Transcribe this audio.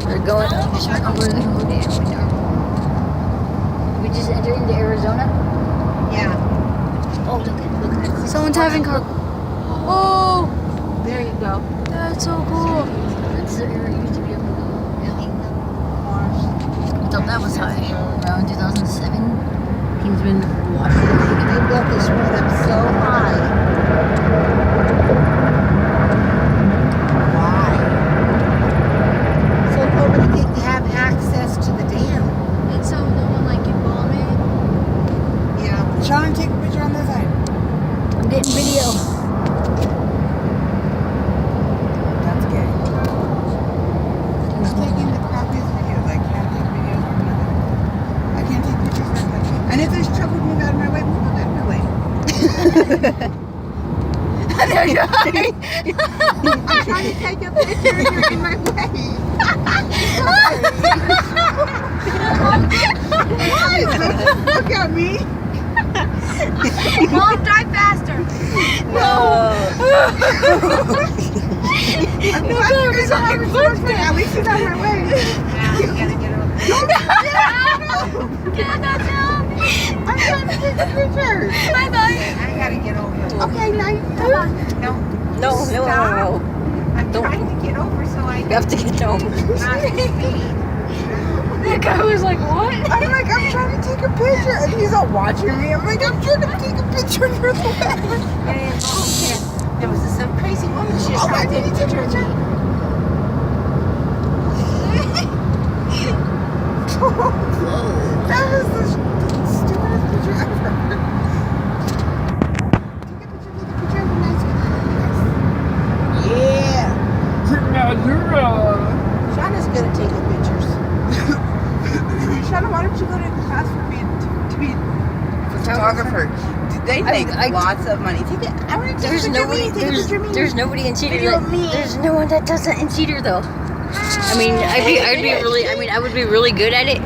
We're going over the Hoover Dam. We just entered into Arizona. Yeah. Oh, look at someone's having car. Oh, There you go. that's so cool. That's the area used to be able to go. I thought that was high. Around 2007, Kingsman, Washington. They built this road up so high. Why? So nobody can have access to the dam. And so no one like can bomb it. Yeah. Sean, take a picture on this side. I'm getting video. That's gay. I'm taking the crappiest videos. I can't take videos or nothing. I can't take pictures or nothing. And if there's trouble, move out of my way. Move out of my way. There you go. I'm trying to take a picture and you're in my way. What? Look at me. Mom, drive faster. No. I'm glad it's on your birthday. At least you're out of my way. Yeah, you gotta get over it. Get that down. I'm trying to take a picture. Bye bye. I gotta get over it. Okay, now you come on. No. I'm trying to get over so I You have to get over. not speed. That guy was like, what? I'm like, I'm trying to take a picture. And he's all watching me. I'm like, I'm trying to take a picture of your way. There was some crazy woman. She was Oh, I trying to need take to take a picture. That was the stupidest picture ever. Take a picture of a nice guy. Yeah. Shauna's good at taking pictures. Shauna, why don't you go to class for me to be a photographer? They make lots of money. Take it. I want to take a picture of me. Take a picture of me. There's nobody in Cedar. Video of me. There's no one that does that in Cedar though. I mean, I would be really good at it.